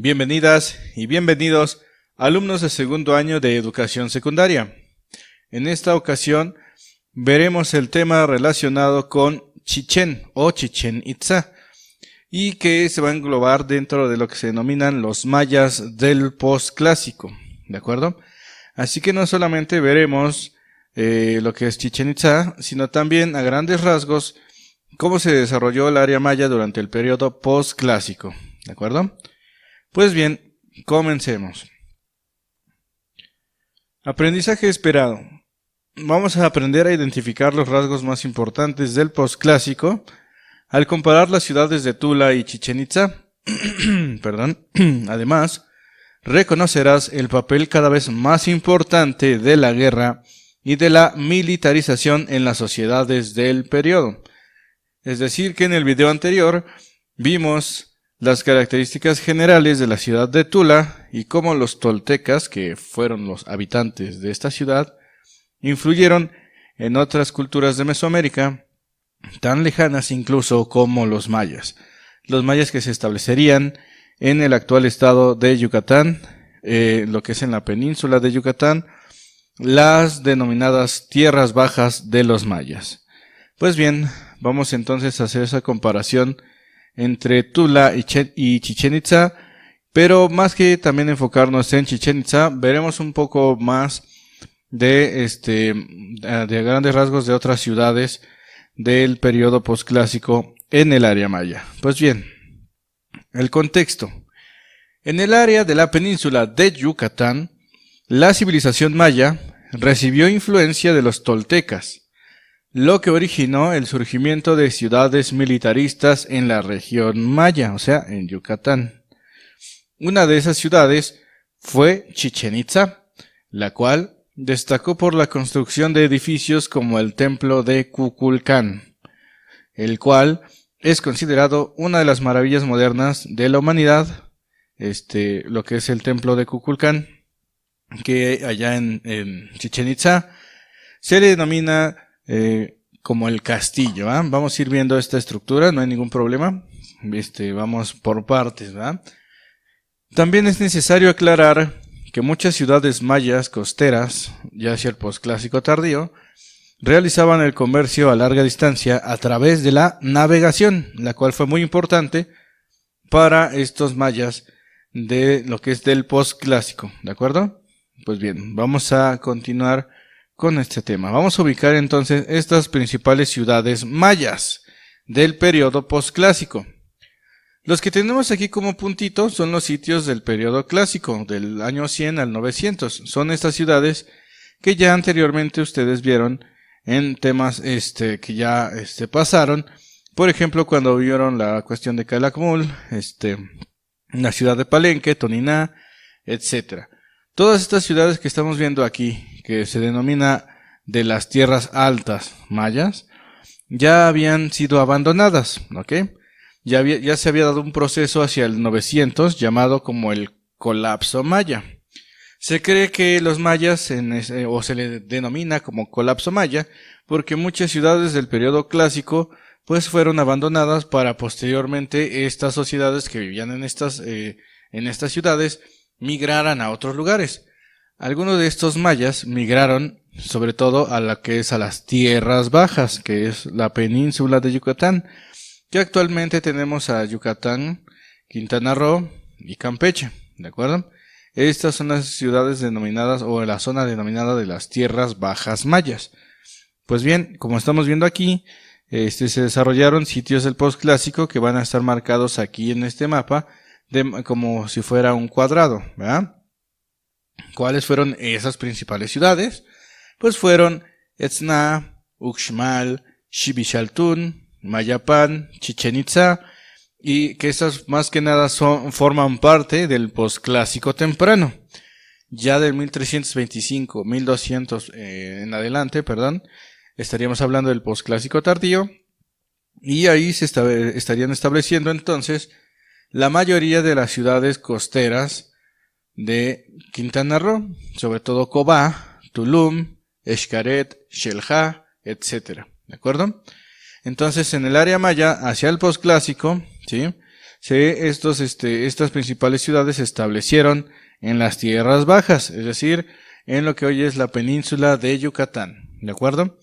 Bienvenidas y bienvenidos, alumnos de segundo año de educación secundaria. En esta ocasión veremos el tema relacionado con Chichén o Chichén Itzá y que se va a englobar dentro de lo que se denominan los mayas del posclásico, ¿de acuerdo? Así que no solamente veremos lo que es Chichén Itzá, sino también a grandes rasgos cómo se desarrolló el área maya durante el periodo posclásico, ¿de acuerdo? Pues bien, comencemos. Aprendizaje esperado. Vamos a aprender a identificar los rasgos más importantes del posclásico al comparar las ciudades de Tula y Chichén Itzá. Además, reconocerás el papel cada vez más importante de la guerra y de la militarización en las sociedades del periodo. Es decir, que en el video anterior vimos las características generales de la ciudad de Tula y cómo los toltecas, que fueron los habitantes de esta ciudad, influyeron en otras culturas de Mesoamérica, tan lejanas incluso como los mayas. Los mayas que se establecerían en el actual estado de Yucatán, lo que es en la península de Yucatán, las denominadas tierras bajas de los mayas. Pues bien, vamos entonces a hacer esa comparación entre Tula y Chichén Itzá, pero más que también enfocarnos en Chichén Itzá, veremos un poco más de grandes rasgos de otras ciudades del periodo posclásico en el área maya. Pues bien, el contexto. En el área de la península de Yucatán, la civilización maya recibió influencia de los toltecas, lo que originó el surgimiento de ciudades militaristas en la región maya, o sea, en Yucatán. Una de esas ciudades fue Chichén Itzá, la cual destacó por la construcción de edificios como el templo de Kukulcán, el cual es considerado una de las maravillas modernas de la humanidad, lo que es el templo de Kukulcán, que allá en Chichén Itzá se le denomina como el castillo, ¿va? Vamos a ir viendo esta estructura, no hay ningún problema. Vamos por partes, ¿va? También es necesario aclarar que muchas ciudades mayas costeras, ya hacia el posclásico tardío, realizaban el comercio a larga distancia a través de la navegación, la cual fue muy importante para estos mayas de lo que es del posclásico, ¿de acuerdo? Pues bien, vamos a continuar con este tema. Vamos a ubicar entonces estas principales ciudades mayas del periodo posclásico. Los que tenemos aquí como puntito son los sitios del periodo clásico, del año 100 al 900. Son estas ciudades que ya anteriormente ustedes vieron en temas que ya pasaron. Por ejemplo, cuando vieron la cuestión de Calakmul, la ciudad de Palenque, Toniná, etcétera. Todas estas ciudades que estamos viendo aquí, que se denomina de las tierras altas mayas, ya habían sido abandonadas, ¿ok? Ya se había dado un proceso hacia el 900 llamado como el colapso maya. Se cree que los mayas, o se le denomina como colapso maya, porque muchas ciudades del periodo clásico pues fueron abandonadas para posteriormente estas sociedades que vivían en estas ciudades migraran a otros lugares. Algunos de estos mayas migraron sobre todo a la que es a las tierras bajas, que es la península de Yucatán, que actualmente tenemos a Yucatán, Quintana Roo y Campeche, ¿de acuerdo? Estas son las ciudades denominadas o la zona denominada de las tierras bajas mayas. Pues bien, como estamos viendo aquí, se desarrollaron sitios del posclásico que van a estar marcados aquí en este mapa como si fuera un cuadrado, ¿verdad? ¿Cuáles fueron esas principales ciudades? Pues fueron Etzna, Uxmal, Xibixaltún, Mayapán, Chichén Itzá, y que estas más que nada forman parte del posclásico temprano. Ya del 1325, 1200 en adelante, estaríamos hablando del posclásico tardío, y ahí se estarían estableciendo entonces la mayoría de las ciudades costeras de Quintana Roo, sobre todo Cobá, Tulum, Xcaret, Xel-Há, etc. ¿De acuerdo? Entonces, en el área maya, hacia el posclásico, ¿sí?, estas principales ciudades se establecieron en las tierras bajas, es decir, en lo que hoy es la península de Yucatán, ¿de acuerdo?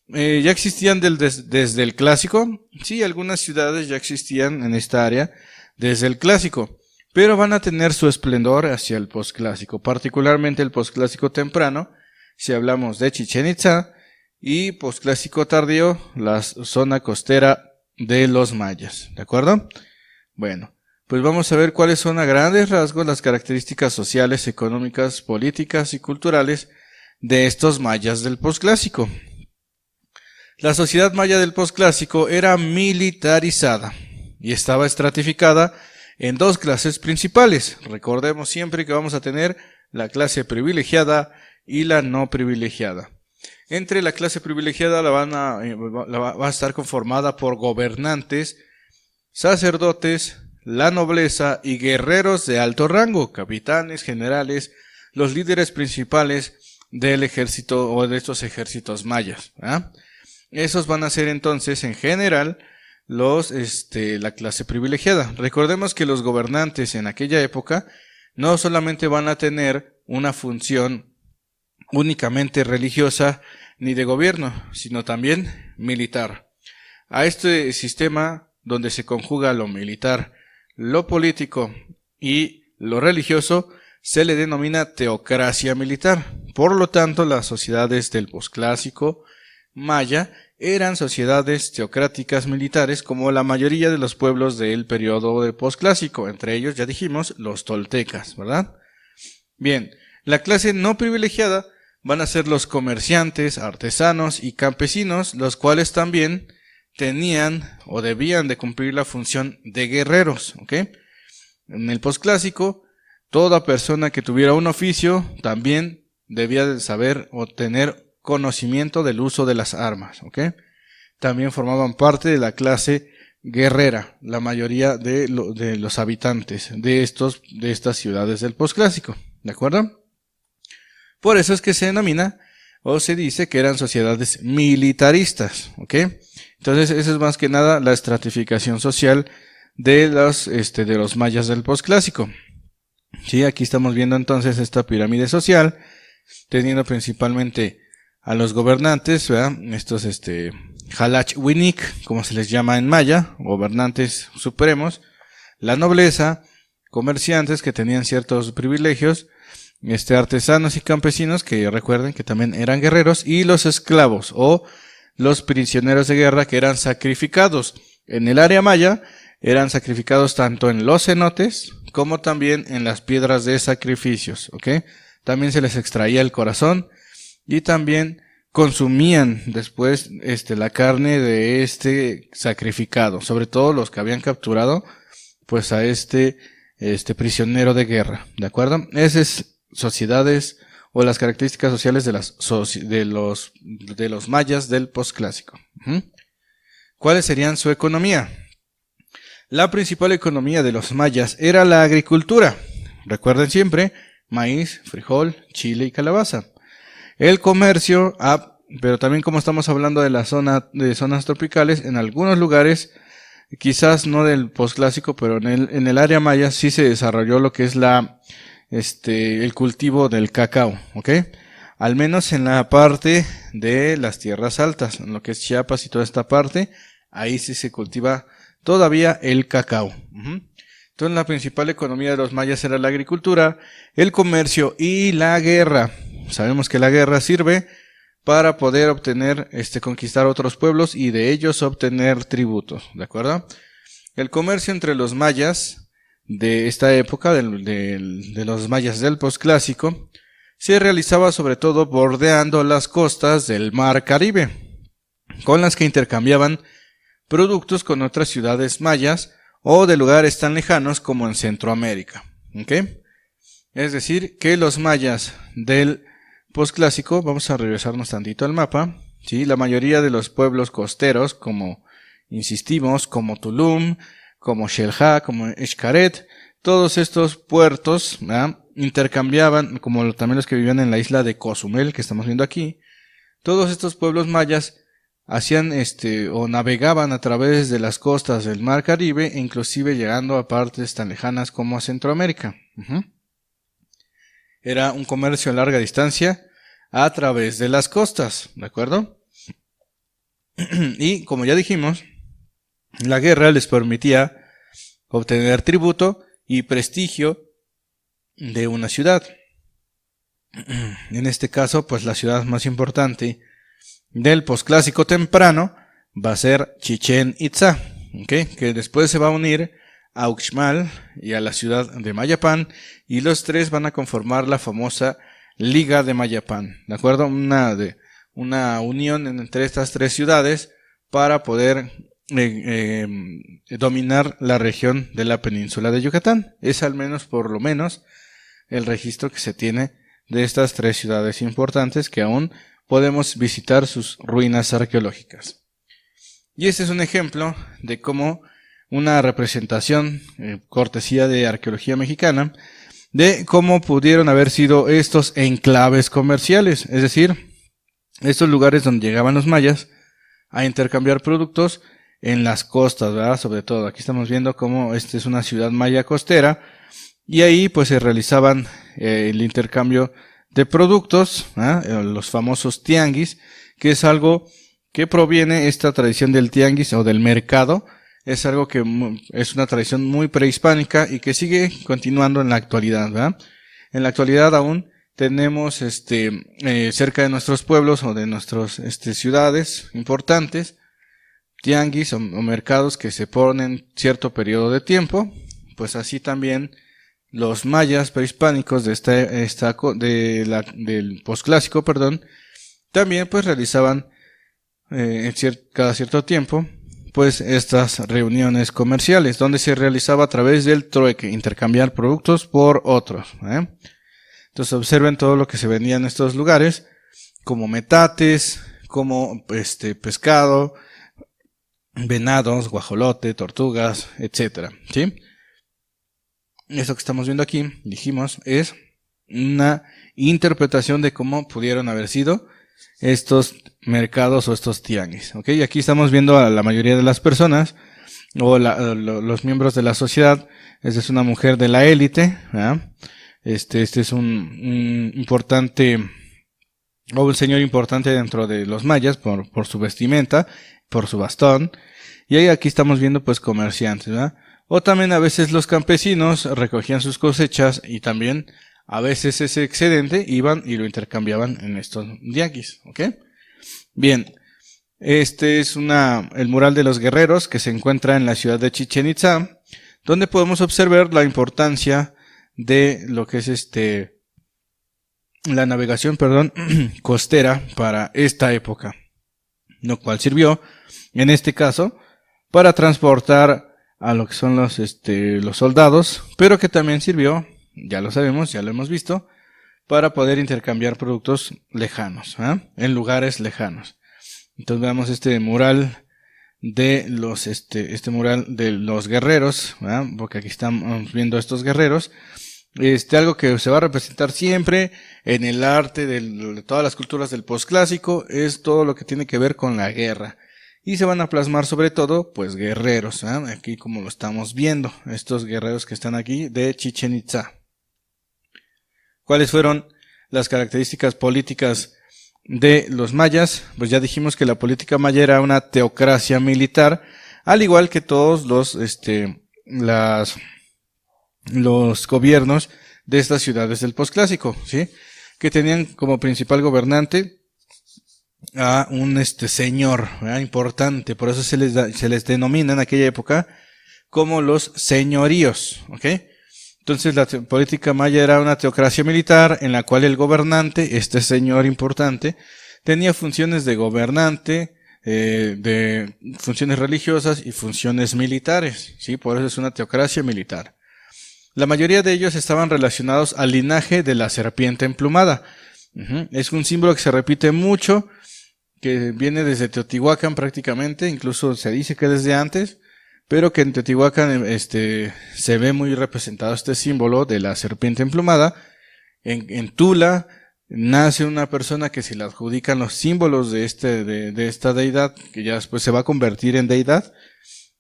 Ya existían desde el clásico, sí, algunas ciudades ya existían en esta área desde el clásico, pero van a tener su esplendor hacia el posclásico, particularmente el posclásico temprano, si hablamos de Chichén Itzá, y posclásico tardío, la zona costera de los mayas, ¿de acuerdo? Bueno, pues vamos a ver cuáles son a grandes rasgos las características sociales, económicas, políticas y culturales de estos mayas del posclásico. La sociedad maya del posclásico era militarizada y estaba estratificada en dos clases principales. Recordemos siempre que vamos a tener la clase privilegiada y la no privilegiada. Entre la clase privilegiada va a estar conformada por gobernantes, sacerdotes, la nobleza y guerreros de alto rango, capitanes, generales, los líderes principales del ejército o de estos ejércitos mayas. Esos van a ser entonces en general la clase privilegiada. Recordemos que los gobernantes en aquella época no solamente van a tener una función únicamente religiosa ni de gobierno, sino también militar. A este sistema donde se conjuga lo militar, lo político y lo religioso se le denomina teocracia militar. Por lo tanto, las sociedades del posclásico maya eran sociedades teocráticas militares como la mayoría de los pueblos del periodo del posclásico, entre ellos ya dijimos los toltecas, ¿verdad? Bien, la clase no privilegiada van a ser los comerciantes, artesanos y campesinos, los cuales también tenían o debían de cumplir la función de guerreros, ¿ok? En el posclásico, toda persona que tuviera un oficio también debía de saber o tener conocimiento del uso de las armas, ¿ok? También formaban parte de la clase guerrera, la mayoría de los habitantes de estas ciudades del posclásico, ¿de acuerdo? Por eso es que se denomina o se dice que eran sociedades militaristas, ¿ok? Entonces, esa es más que nada la estratificación social de los mayas del posclásico. Sí, aquí estamos viendo entonces esta pirámide social, teniendo principalmente a los gobernantes, ¿verdad? Estos Halachwinik, como se les llama en maya, gobernantes supremos, la nobleza, comerciantes que tenían ciertos privilegios, artesanos y campesinos que recuerden que también eran guerreros, y los esclavos o los prisioneros de guerra que eran sacrificados. En el área maya eran sacrificados tanto en los cenotes como también en las piedras de sacrificios, ¿ok? También se les extraía el corazón y también consumían después la carne de sacrificado, sobre todo los que habían capturado pues a prisionero de guerra, ¿de acuerdo? Esas sociedades o las características sociales de los mayas del posclásico. ¿Cuáles serían su economía? La principal economía de los mayas era la agricultura. Recuerden siempre, maíz, frijol, chile y calabaza. El comercio, pero también como estamos hablando de zonas tropicales, en algunos lugares, quizás no del posclásico, pero en el área maya sí se desarrolló lo que es el cultivo del cacao, ¿ok? Al menos en la parte de las tierras altas, en lo que es Chiapas y toda esta parte, ahí sí se cultiva todavía el cacao. Entonces la principal economía de los mayas era la agricultura, el comercio y la guerra. Sabemos que la guerra sirve para poder obtener, conquistar otros pueblos y de ellos obtener tributos, ¿de acuerdo? El comercio entre los mayas de esta época, de los mayas del posclásico, se realizaba sobre todo bordeando las costas del mar Caribe, con las que intercambiaban productos con otras ciudades mayas o de lugares tan lejanos como en Centroamérica, ¿ok? Es decir, que los mayas del posclásico, vamos a regresarnos tantito al mapa, ¿sí? La mayoría de los pueblos costeros, como insistimos, como Tulum, como Xel-Há, como Xcaret, todos estos puertos, ¿verdad?, intercambiaban, como también los que vivían en la isla de Cozumel, que estamos viendo aquí, todos estos pueblos mayas hacían o navegaban a través de las costas del Mar Caribe, e inclusive llegando a partes tan lejanas como a Centroamérica. Era un comercio a larga distancia a través de las costas, ¿de acuerdo? Y como ya dijimos, la guerra les permitía obtener tributo y prestigio de una ciudad. En este caso, pues la ciudad más importante del posclásico temprano va a ser Chichén Itzá, ¿okay? Que después se va a unir a Uxmal y a la ciudad de Mayapán, y los tres van a conformar la famosa Liga de Mayapán, ¿de acuerdo? Una unión entre estas tres ciudades para poder dominar la región de la península de Yucatán. Es al menos, por lo menos, el registro que se tiene de estas tres ciudades importantes, que aún podemos visitar sus ruinas arqueológicas. Y este es un ejemplo de cómo una representación, cortesía de arqueología mexicana, de cómo pudieron haber sido estos enclaves comerciales, es decir, estos lugares donde llegaban los mayas a intercambiar productos en las costas, ¿verdad? Sobre todo, aquí estamos viendo cómo esta es una ciudad maya costera, y ahí pues se realizaban el intercambio de productos, los famosos tianguis, que es algo que proviene, esta tradición del tianguis o del mercado, es algo que es una tradición muy prehispánica y que sigue continuando en la actualidad, ¿verdad? En la actualidad aún tenemos cerca de nuestros pueblos o de nuestras ciudades importantes, tianguis o mercados que se ponen cierto periodo de tiempo. Pues así también los mayas prehispánicos del posclásico, también pues realizaban cada cierto tiempo pues estas reuniones comerciales, donde se realizaba a través del trueque, intercambiar productos por otros. Entonces observen todo lo que se vendía en estos lugares, como metates, como pescado, venados, guajolote, tortugas, etcétera, ¿sí? Esto que estamos viendo aquí, dijimos, es una interpretación de cómo pudieron haber sido estos mercados o estos tianguis, ¿ok? Y aquí estamos viendo a la mayoría de las personas o los miembros de la sociedad. Esta es una mujer de la élite, ¿verdad? Este es un importante o un señor importante dentro de los mayas por su vestimenta, por su bastón. Y ahí aquí estamos viendo pues comerciantes, ¿verdad? O también a veces los campesinos recogían sus cosechas y también a veces ese excedente iban y lo intercambiaban en estos tianguis, ¿ok? Bien, este es el mural de los guerreros que se encuentra en la ciudad de Chichén Itzá, donde podemos observar la importancia de lo que es la navegación, costera para esta época, lo cual sirvió, en este caso, para transportar a lo que son los soldados, pero que también sirvió, ya lo sabemos, ya lo hemos visto, para poder intercambiar productos lejanos, en lugares lejanos. Entonces veamos este mural de mural de los guerreros, porque aquí estamos viendo estos guerreros. Algo que se va a representar siempre en el arte de todas las culturas del posclásico es todo lo que tiene que ver con la guerra. Y se van a plasmar sobre todo, pues, guerreros, aquí como lo estamos viendo, estos guerreros que están aquí de Chichén Itzá. ¿Cuáles fueron las características políticas de los mayas? Pues ya dijimos que la política maya era una teocracia militar, al igual que todos los gobiernos de estas ciudades del posclásico, ¿sí? Que tenían como principal gobernante a un señor importante, por eso se les denomina en aquella época como los señoríos, ¿ok? Entonces la política maya era una teocracia militar en la cual el gobernante, este señor importante, tenía funciones de gobernante, de funciones religiosas y funciones militares, ¿sí? Por eso es una teocracia militar. La mayoría de ellos estaban relacionados al linaje de la serpiente emplumada. Es un símbolo que se repite mucho, que viene desde Teotihuacán prácticamente, incluso se dice que desde antes, pero que en Teotihuacán se ve muy representado este símbolo de la serpiente emplumada. En Tula nace una persona que se le adjudican los símbolos de esta deidad, que ya después se va a convertir en deidad,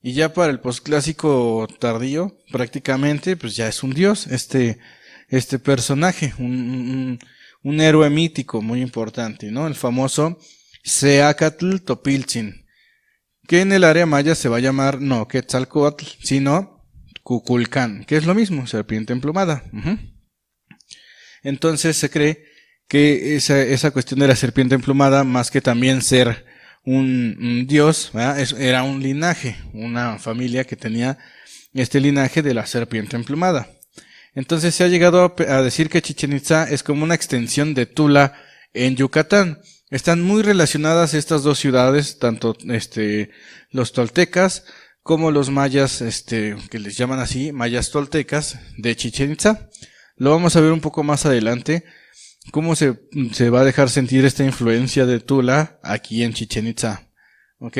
y ya para el posclásico tardío, prácticamente, pues ya es un dios, este personaje, un héroe mítico muy importante, ¿no? El famoso Seacatl Topiltzin, que en el área maya se va a llamar no Quetzalcóatl, sino Cuculcán, que es lo mismo, serpiente emplumada. Entonces se cree que esa cuestión de la serpiente emplumada, más que también ser un dios, era un linaje, una familia que tenía este linaje de la serpiente emplumada. Entonces se ha llegado a decir que Chichén Itzá es como una extensión de Tula en Yucatán. Están muy relacionadas estas dos ciudades, tanto los toltecas como los mayas, que les llaman así, mayas toltecas de Chichén Itzá. Lo vamos a ver un poco más adelante, cómo se va a dejar sentir esta influencia de Tula aquí en Chichén Itzá. ¿Ok?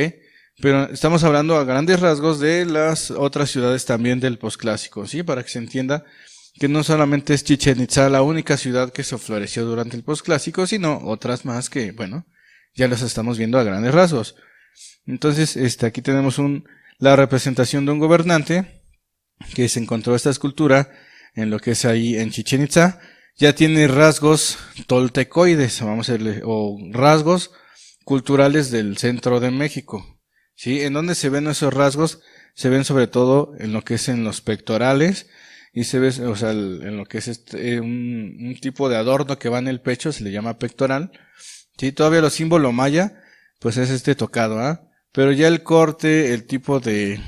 Pero estamos hablando a grandes rasgos de las otras ciudades también del posclásico, ¿sí? Para que se entienda que no solamente es Chichén Itzá la única ciudad que se floreció durante el posclásico, sino otras más que, bueno, ya las estamos viendo a grandes rasgos. Entonces, aquí tenemos la representación de un gobernante que se encontró esta escultura en lo que es ahí en Chichén Itzá. Ya tiene rasgos toltecoides, vamos a decirle, o rasgos culturales del centro de México. ¿Sí? ¿En dónde se ven esos rasgos? Se ven sobre todo en lo que es en los pectorales, y se ve, o sea, en lo que es un tipo de adorno que va en el pecho, se le llama pectoral. Sí, todavía los símbolos maya, pues es tocado, pero ya el corte, el tipo de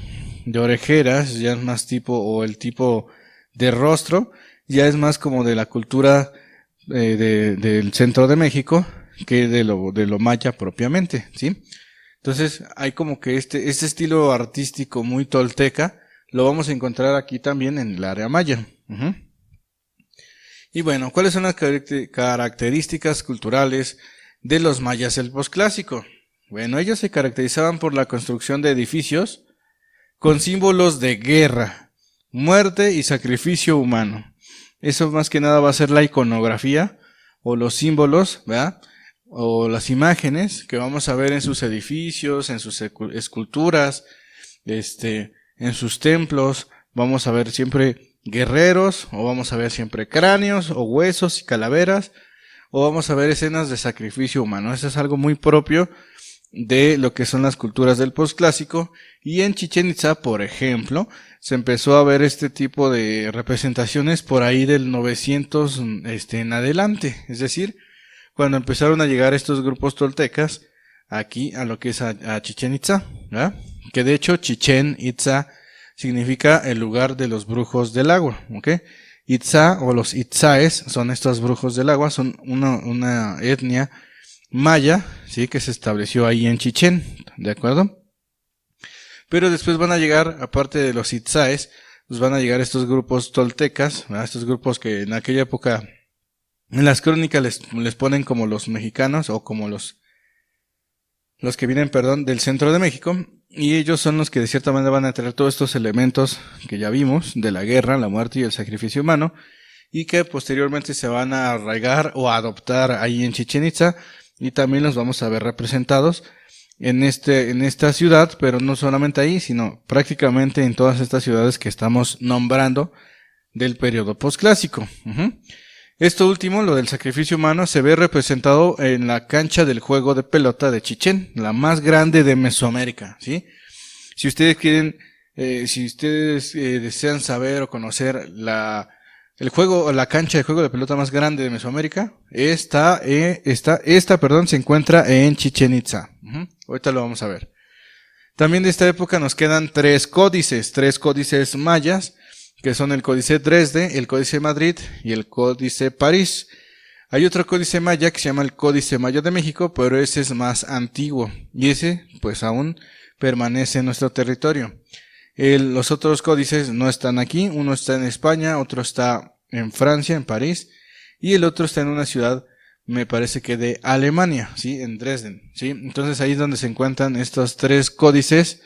orejeras, ya es más tipo, o el tipo de rostro, ya es más como de la cultura del centro de México que de lo maya propiamente, ¿sí? Entonces hay como que este estilo artístico muy tolteca lo vamos a encontrar aquí también en el área maya. Y bueno, ¿cuáles son las características culturales de los mayas del posclásico? Bueno, ellos se caracterizaban por la construcción de edificios con símbolos de guerra, muerte y sacrificio humano. Eso más que nada va a ser la iconografía o los símbolos, ¿verdad? O las imágenes que vamos a ver en sus edificios, en sus esculturas, en sus templos. Vamos a ver siempre guerreros, o vamos a ver siempre cráneos, o huesos y calaveras, o vamos a ver escenas de sacrificio humano. Eso es algo muy propio de lo que son las culturas del posclásico. Y en Chichén Itzá, por ejemplo, se empezó a ver este tipo de representaciones por ahí del 900 en adelante. Es decir, cuando empezaron a llegar estos grupos toltecas aquí a lo que es a Chichén Itzá, ¿verdad? Que de hecho Chichén Itzá significa el lugar de los brujos del agua, ¿ok? Itzá o los Itzáes son estos brujos del agua, son una etnia maya, ¿sí? Que se estableció ahí en Chichén, ¿de acuerdo? Pero después van a llegar, aparte de los Itzáes, pues van a llegar estos grupos toltecas, ¿verdad? Estos grupos que en aquella época en las crónicas les ponen como los mexicanos o como los que vienen, del centro de México, y ellos son los que de cierta manera van a traer todos estos elementos que ya vimos de la guerra, la muerte y el sacrificio humano, y que posteriormente se van a arraigar o a adoptar ahí en Chichén Itzá, y también los vamos a ver representados en esta ciudad, pero no solamente ahí, sino prácticamente en todas estas ciudades que estamos nombrando del periodo posclásico. Esto último, lo del sacrificio humano, se ve representado en la cancha del juego de pelota de Chichén, la más grande de Mesoamérica, ¿sí? Si ustedes quieren, desean saber o conocer la cancha de juego de pelota más grande de Mesoamérica, esta se encuentra en Chichén Itzá. Ahorita lo vamos a ver. También de esta época nos quedan tres códices mayas, que son el Códice Dresde, el Códice Madrid y el Códice París. Hay otro códice maya que se llama el Códice Maya de México, pero ese es más antiguo y ese pues aún permanece en nuestro territorio. Los otros códices no están aquí, uno está en España, otro está en Francia, en París, y el otro está en una ciudad, me parece que de Alemania, ¿sí? En Dresden, ¿sí? Entonces ahí es donde se encuentran estos tres códices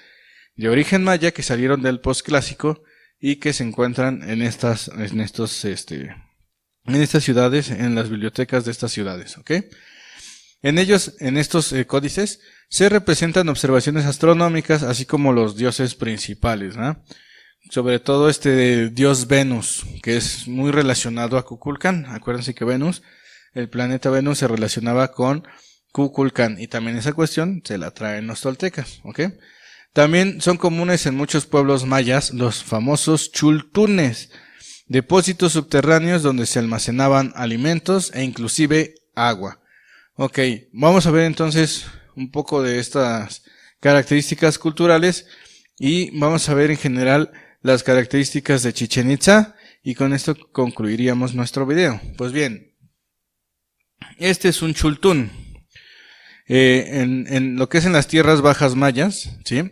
de origen maya que salieron del posclásico y que se encuentran en estos en estas ciudades, en las bibliotecas de estas ciudades, ¿ok? En ellos, en estos códices, se representan observaciones astronómicas, así como los dioses principales, ¿no? Sobre todo este dios Venus, que es muy relacionado a Kukulcán. Acuérdense que Venus, el planeta Venus, se relacionaba con Kukulcán, y también esa cuestión se la traen los toltecas, ¿ok? También son comunes en muchos pueblos mayas los famosos chultunes, depósitos subterráneos donde se almacenaban alimentos e inclusive agua. Ok, vamos a ver entonces un poco de estas características culturales y vamos a ver en general las características de Chichén Itzá, y con esto concluiríamos nuestro video. Pues bien, este es un chultún. En lo que es en las tierras bajas mayas, ¿sí?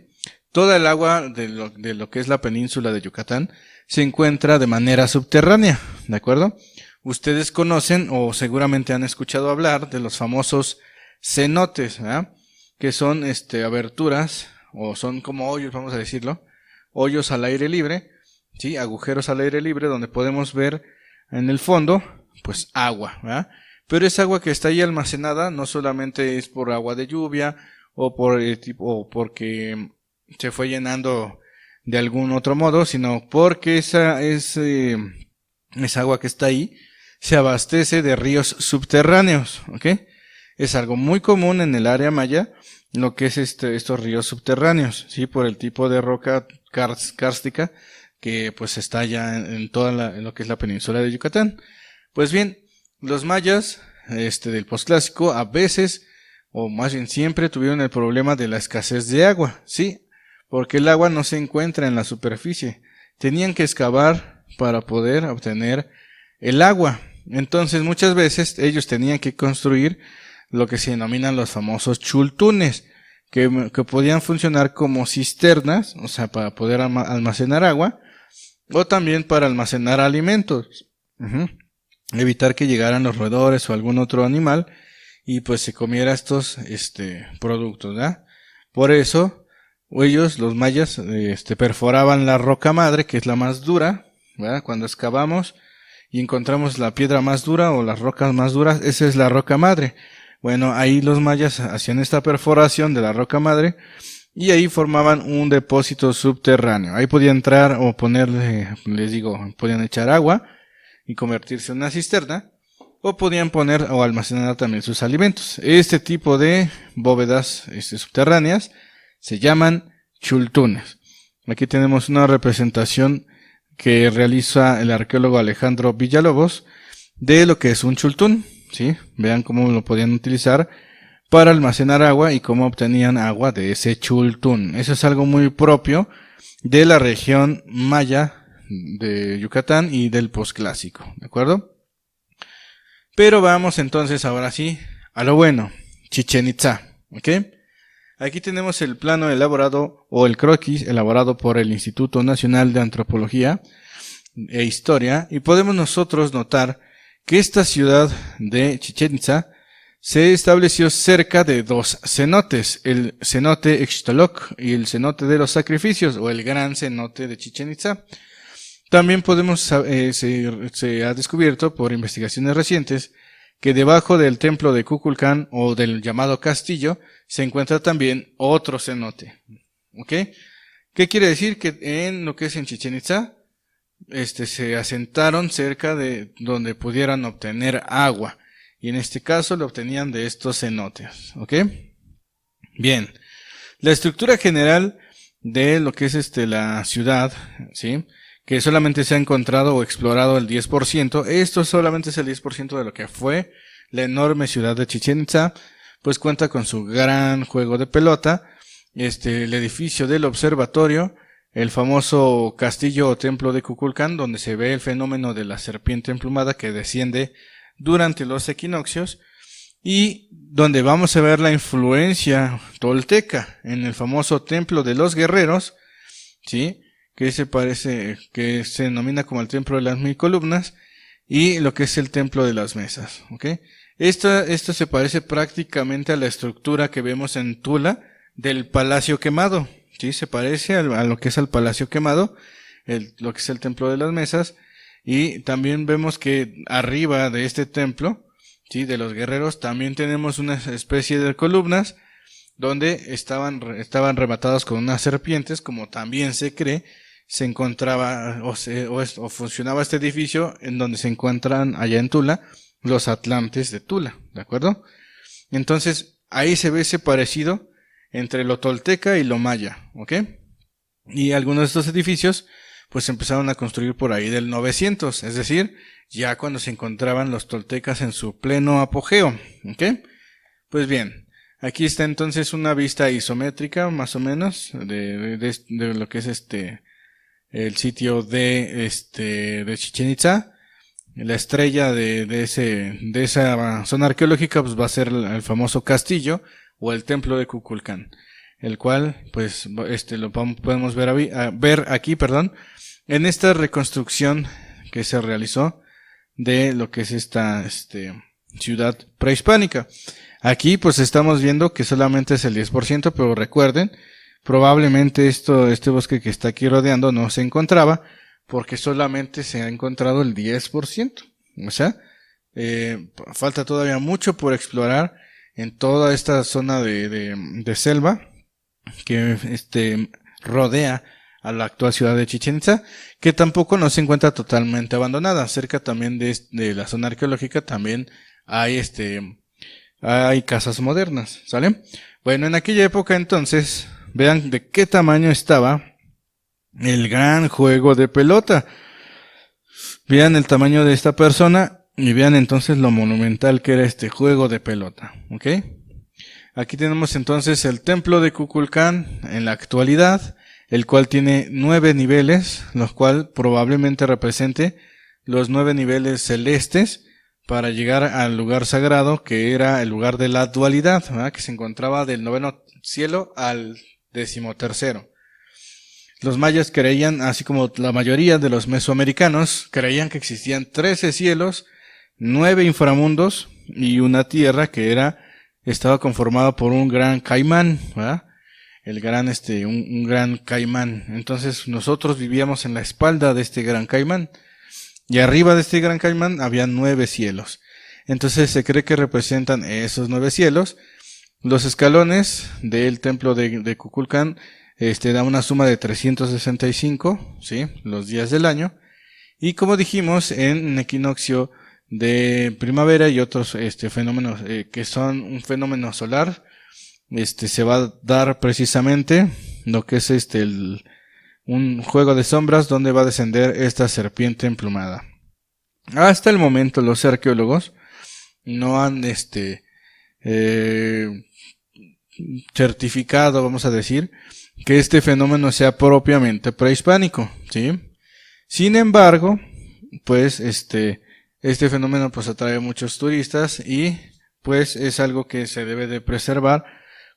Toda el agua de lo que es la península de Yucatán se encuentra de manera subterránea, ¿de acuerdo? Ustedes conocen o seguramente han escuchado hablar de los famosos cenotes, ¿verdad? Que son aberturas, o son como hoyos, vamos a decirlo, hoyos al aire libre, ¿sí? Agujeros al aire libre donde podemos ver en el fondo, pues agua, ¿verdad? Pero esa agua que está ahí almacenada no solamente es por agua de lluvia o o porque se fue llenando de algún otro modo, sino porque esa agua que está ahí se abastece de ríos subterráneos, ¿ok? Es algo muy común en el área maya, lo que es estos ríos subterráneos, ¿sí? Por el tipo de roca kárstica que pues está ya en en lo que es la península de Yucatán. Pues bien, los mayas del posclásico a veces, o más bien siempre, tuvieron el problema de la escasez de agua, ¿sí? Porque el agua no se encuentra en la superficie. Tenían que excavar para poder obtener el agua. Entonces muchas veces ellos tenían que construir lo que se denominan los famosos chultunes, que podían funcionar como cisternas, o sea, para poder almacenar agua, o también para almacenar alimentos. Evitar que llegaran los roedores o algún otro animal y pues se comiera estos productos, ¿verdad? Por eso ellos, los mayas, perforaban la roca madre, que es la más dura, ¿verdad? Cuando excavamos y encontramos la piedra más dura o las rocas más duras, esa es la roca madre. Bueno, ahí los mayas hacían esta perforación de la roca madre y ahí formaban un depósito subterráneo. Ahí podían entrar o ponerle, podían echar agua y convertirse en una cisterna, o podían poner o almacenar también sus alimentos. Este tipo de bóvedas subterráneas se llaman chultunes. Aquí tenemos una representación que realiza el arqueólogo Alejandro Villalobos de lo que es un chultún, ¿sí? Vean cómo lo podían utilizar para almacenar agua y cómo obtenían agua de ese chultún. Eso es algo muy propio de la región maya de Yucatán y del posclásico, ¿de acuerdo? Pero vamos entonces ahora sí a lo bueno, Chichén Itzá, ¿ok? Aquí tenemos el plano elaborado o el croquis elaborado por el Instituto Nacional de Antropología e Historia, y podemos nosotros notar que esta ciudad de Chichén Itzá se estableció cerca de dos cenotes, el cenote Ixtoloc y el cenote de los sacrificios o el gran cenote de Chichén Itzá. También se ha descubierto por investigaciones recientes que debajo del templo de Kukulcán o del llamado castillo se encuentra también otro cenote. ¿Ok? ¿Qué quiere decir? Que en lo que es en Chichén Itzá, se asentaron cerca de donde pudieran obtener agua. Y en este caso lo obtenían de estos cenotes. ¿Ok? Bien. La estructura general de lo que es la ciudad, ¿sí? Que solamente se ha encontrado o explorado el 10%, esto solamente es el 10% de lo que fue la enorme ciudad de Chichén Itzá, pues cuenta con su gran juego de pelota, el edificio del observatorio, el famoso castillo o templo de Kukulcán, donde se ve el fenómeno de la serpiente emplumada que desciende durante los equinoccios, y donde vamos a ver la influencia tolteca en el famoso templo de los guerreros, ¿sí? Que se denomina como el templo de las 1000 columnas, y lo que es el templo de las mesas, ¿ok? Esto se parece prácticamente a la estructura que vemos en Tula del Palacio Quemado, ¿sí? Se parece a lo que es el Palacio Quemado, lo que es el templo de las mesas, Y también vemos que arriba de este templo, ¿sí?, de los guerreros, también tenemos una especie de columnas donde estaban rematados con unas serpientes, como también se cree se encontraba o funcionaba este edificio en donde se encuentran allá en Tula los atlantes de Tula, ¿de acuerdo? Entonces ahí se ve ese parecido entre lo tolteca y lo maya, ¿ok? Y algunos de estos edificios pues empezaron a construir por ahí del 900, es decir, ya cuando se encontraban los toltecas en su pleno apogeo, ¿ok? Pues bien, aquí está entonces una vista isométrica más o menos de lo que es el sitio de Chichén Itzá. La estrella de esa zona arqueológica pues va a ser el famoso castillo o el templo de Kukulcán, el cual pues lo podemos ver aquí, en esta reconstrucción que se realizó de lo que es esta ciudad prehispánica. Aquí pues estamos viendo que solamente es el 10%, pero recuerden, probablemente este bosque que está aquí rodeando no se encontraba, porque solamente se ha encontrado el 10%. O sea, falta todavía mucho por explorar en toda esta zona de selva que rodea a la actual ciudad de Chichén Itzá, que tampoco no se encuentra totalmente abandonada. Cerca también de la zona arqueológica también hay casas modernas, ¿sale? Bueno, en aquella época entonces, vean de qué tamaño estaba el gran juego de pelota. Vean el tamaño de esta persona y vean entonces lo monumental que era este juego de pelota, ¿ok? Aquí tenemos entonces el templo de Kukulcán en la actualidad, el cual tiene 9 niveles, los cual probablemente represente los 9 niveles celestes para llegar al lugar sagrado, que era el lugar de la dualidad, ¿verdad?, que se encontraba del 9º cielo al 13º. Los mayas creían, así como la mayoría de los mesoamericanos, creían que existían 13 cielos, 9 inframundos y una tierra que estaba conformada por un gran caimán, ¿verdad? Un gran caimán. Entonces nosotros vivíamos en la espalda de este gran caimán. Y arriba de este gran caimán había 9 cielos. Entonces se cree que representan esos 9 cielos. Los escalones del templo de Kukulcán da una suma de 365, ¿sí?, los días del año. Y como dijimos, en equinoccio de primavera y otros fenómenos que son un fenómeno solar, se va a dar precisamente lo que es un juego de sombras donde va a descender esta serpiente emplumada. Hasta el momento los arqueólogos no han certificado, vamos a decir, que este fenómeno sea propiamente prehispánico, ¿sí? Sin embargo, pues este fenómeno pues atrae muchos turistas y pues es algo que se debe de preservar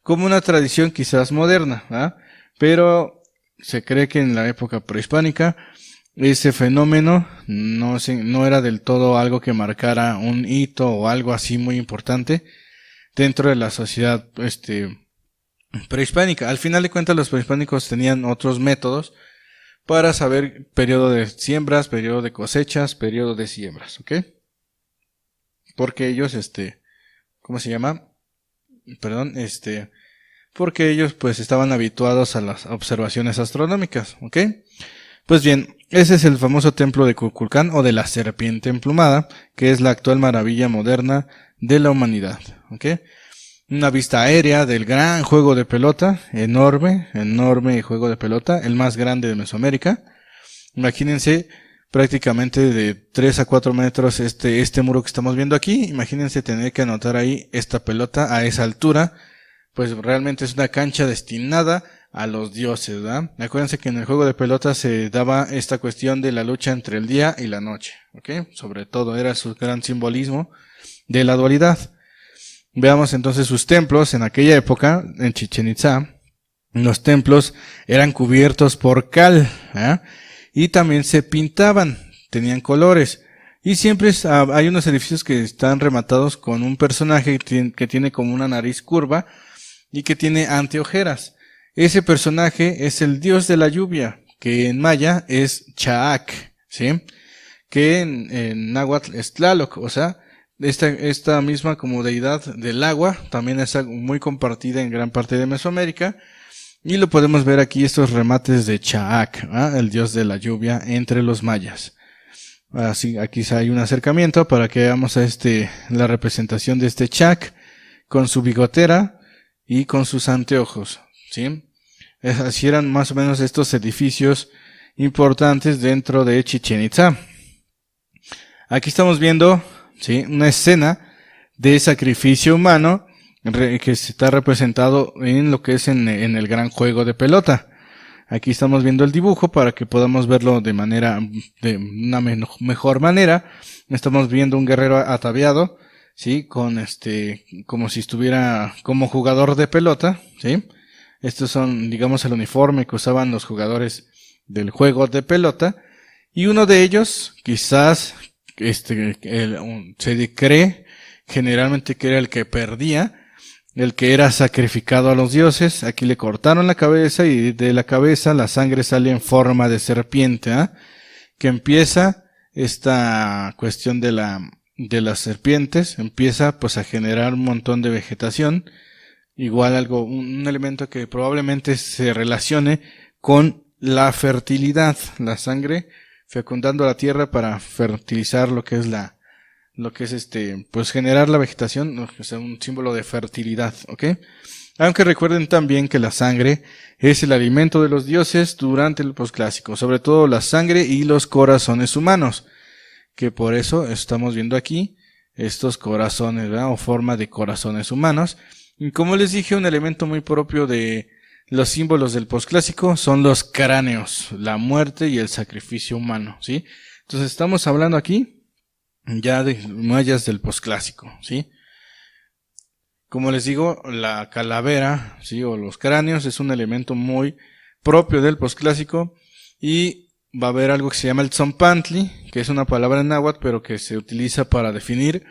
como una tradición quizás moderna, ¿verdad? Pero se cree que en la época prehispánica ese fenómeno no era del todo algo que marcara un hito o algo así muy importante dentro de la sociedad prehispánica. Al final de cuentas, los prehispánicos tenían otros métodos para saber periodo de siembras, periodo de cosechas, periodo de siembras, ¿ok? Porque ellos, ¿cómo se llama? Perdón, porque ellos pues estaban habituados a las observaciones astronómicas, ¿ok? Pues bien, ese es el famoso templo de Kukulcán o de la serpiente emplumada, que es la actual maravilla moderna de la humanidad, ¿ok? Una vista aérea del gran juego de pelota, enorme juego de pelota, el más grande de Mesoamérica. Imagínense prácticamente de 3 a 4 metros este muro que estamos viendo aquí. Imagínense tener que anotar ahí esta pelota a esa altura, pues realmente es una cancha destinada a los dioses, ¿verdad? Acuérdense que en el juego de pelota se daba esta cuestión de la lucha entre el día y la noche, ¿ok? Sobre todo era su gran simbolismo de la dualidad. Veamos entonces sus templos en aquella época, en Chichén Itzá. Los templos eran cubiertos por cal, ¿eh? Y también se pintaban, tenían colores. Y siempre hay unos edificios que están rematados con un personaje que tiene como una nariz curva y que tiene anteojeras. Ese personaje es el dios de la lluvia, que en maya es Chaak, ¿sí?, que en náhuatl es Tlaloc, o sea, esta misma como deidad del agua también es muy compartida en gran parte de Mesoamérica, y lo podemos ver aquí estos remates de Chaac, el dios de la lluvia entre los mayas. Así, aquí hay un acercamiento para que veamos la representación de este Chaac con su bigotera y con sus anteojos, ¿sí? Así eran más o menos estos edificios importantes dentro de Chichén Itzá. Aquí estamos viendo, ¿sí?, una escena de sacrificio humano que está representado en lo que es en el gran juego de pelota. Aquí estamos viendo el dibujo para que podamos verlo de una mejor manera. Estamos viendo un guerrero ataviado, ¿sí?, con como si estuviera como jugador de pelota, ¿sí? Estos son, digamos, el uniforme que usaban los jugadores del juego de pelota. Y uno de ellos, quizás, se cree generalmente que era el que perdía, el que era sacrificado a los dioses. Aquí le cortaron la cabeza y de la cabeza la sangre sale en forma de serpiente, que empieza esta cuestión de las serpientes, empieza pues a generar un montón de vegetación. Igual un elemento que probablemente se relacione con la fertilidad, la sangre fecundando la tierra para fertilizar lo que es pues generar la vegetación, o sea, un símbolo de fertilidad, ¿ok? Aunque recuerden también que la sangre es el alimento de los dioses durante el posclásico, sobre todo la sangre y los corazones humanos, que por eso estamos viendo aquí estos corazones, ¿verdad?, o forma de corazones humanos. Y como les dije, un elemento muy propio de los símbolos del posclásico son los cráneos, la muerte y el sacrificio humano, ¿sí? Entonces estamos hablando aquí ya de mayas del posclásico, ¿sí? Como les digo, la calavera, ¿sí?, o los cráneos es un elemento muy propio del posclásico, y va a haber algo que se llama el tzompantli, que es una palabra en náhuatl, pero que se utiliza para definir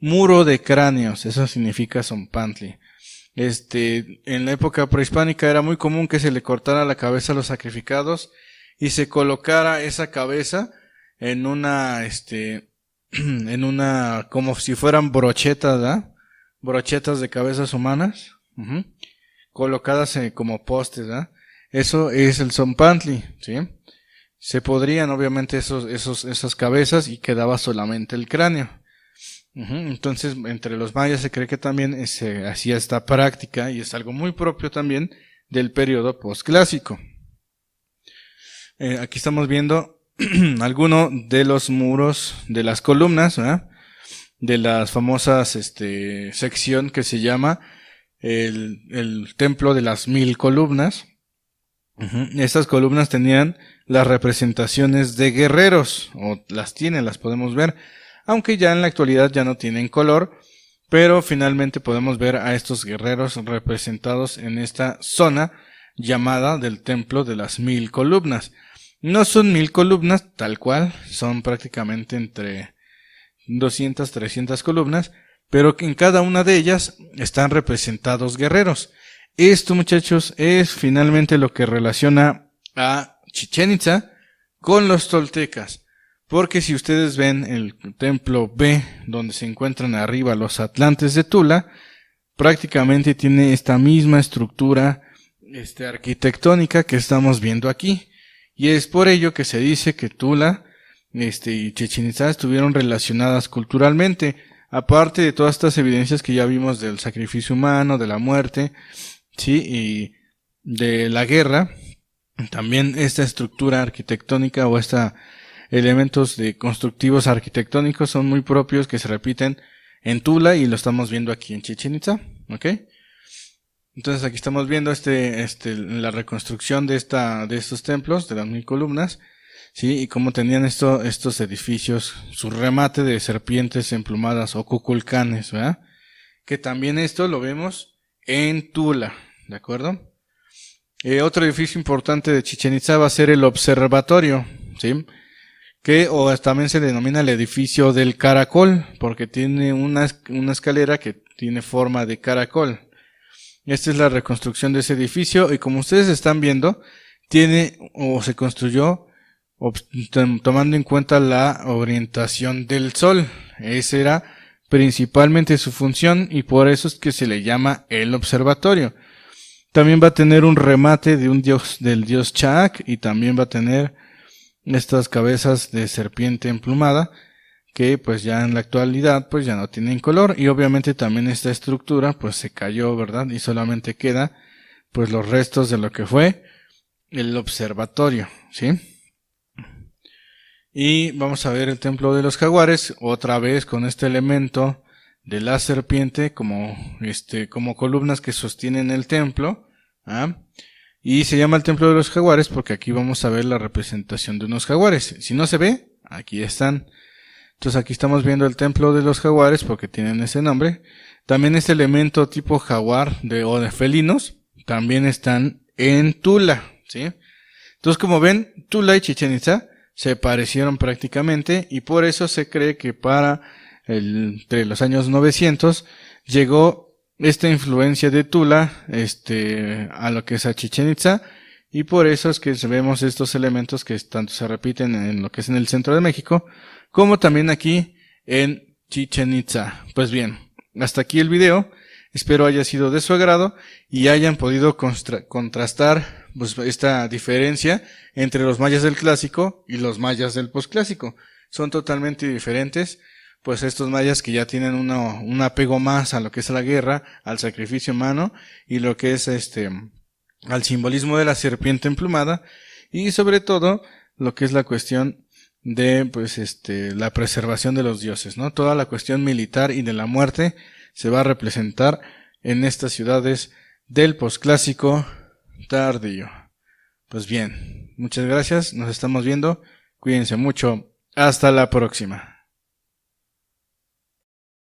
muro de cráneos. Eso significa tzompantli. En la época prehispánica era muy común que se le cortara la cabeza a los sacrificados y se colocara esa cabeza en una, como si fueran brochetas, ¿verdad?, brochetas de cabezas humanas, colocadas como postes, ¿verdad? Eso es el tzompantli, ¿sí? Se podrían obviamente esas cabezas y quedaba solamente el cráneo. Entonces, entre los mayas se cree que también se hacía esta práctica, y es algo muy propio también del periodo posclásico. Aquí estamos viendo algunos de los muros de las columnas, ¿verdad?, de las famosas sección que se llama el templo de las 1000 columnas. Estas columnas tenían las representaciones de guerreros, o las podemos ver, aunque ya en la actualidad ya no tienen color, pero finalmente podemos ver a estos guerreros representados en esta zona llamada del templo de las 1000 columnas. No son 1000 columnas tal cual, son prácticamente entre 200, 300 columnas, pero que en cada una de ellas están representados guerreros. Esto, muchachos, es finalmente lo que relaciona a Chichén Itzá con los toltecas. Porque si ustedes ven el templo B, donde se encuentran arriba los atlantes de Tula, prácticamente tiene esta misma estructura arquitectónica que estamos viendo aquí. Y es por ello que se dice que Tula y Chichén Itzá estuvieron relacionadas culturalmente, aparte de todas estas evidencias que ya vimos del sacrificio humano, de la muerte, sí, y de la guerra. También esta estructura arquitectónica o elementos constructivos arquitectónicos son muy propios, que se repiten en Tula, y lo estamos viendo aquí en Chichén Itzá, ¿ok? Entonces aquí estamos viendo la reconstrucción de estos templos de las 1000 columnas, sí, y cómo tenían estos edificios su remate de serpientes emplumadas o cuculcanes, ¿verdad? Que también esto lo vemos en Tula, ¿de acuerdo? Otro edificio importante de Chichén Itzá va a ser el observatorio, ¿sí?, o también se denomina el edificio del caracol, porque tiene una escalera que tiene forma de caracol. Esta es la reconstrucción de ese edificio, y como ustedes están viendo, tiene o se construyó tomando en cuenta la orientación del sol. Esa era principalmente su función y por eso es que se le llama el observatorio. También va a tener un remate de un dios, del dios Chaak, y también va a tener estas cabezas de serpiente emplumada que pues ya en la actualidad pues ya no tienen color, y obviamente también esta estructura pues se cayó, ¿verdad? Y solamente queda pues los restos de lo que fue el observatorio, ¿sí? Y vamos a ver el templo de los jaguares, otra vez con este elemento de la serpiente como columnas que sostienen el templo, ¿ah? Y se llama el templo de los jaguares porque aquí vamos a ver la representación de unos jaguares. Si no se ve, aquí están. Entonces aquí estamos viendo el templo de los jaguares porque tienen ese nombre. También este elemento tipo jaguar o de felinos también están en Tula, ¿sí? Entonces, como ven, Tula y Chichén Itzá se parecieron prácticamente y por eso se cree que entre los años 900 llegó esta influencia de Tula a lo que es a Chichén Itzá, y por eso es que vemos estos elementos que tanto se repiten en lo que es en el centro de México como también aquí en Chichén Itzá. Pues bien, hasta aquí el video. Espero haya sido de su agrado y hayan podido contrastar pues, esta diferencia entre los mayas del clásico y los mayas del posclásico. Son totalmente diferentes, pues estos mayas que ya tienen un apego más a lo que es la guerra, al sacrificio humano y lo que es al simbolismo de la serpiente emplumada, y sobre todo lo que es la cuestión de pues la preservación de los dioses, ¿no? Toda la cuestión militar y de la muerte se va a representar en estas ciudades del posclásico tardío. Pues bien, muchas gracias, nos estamos viendo, cuídense mucho, hasta la próxima.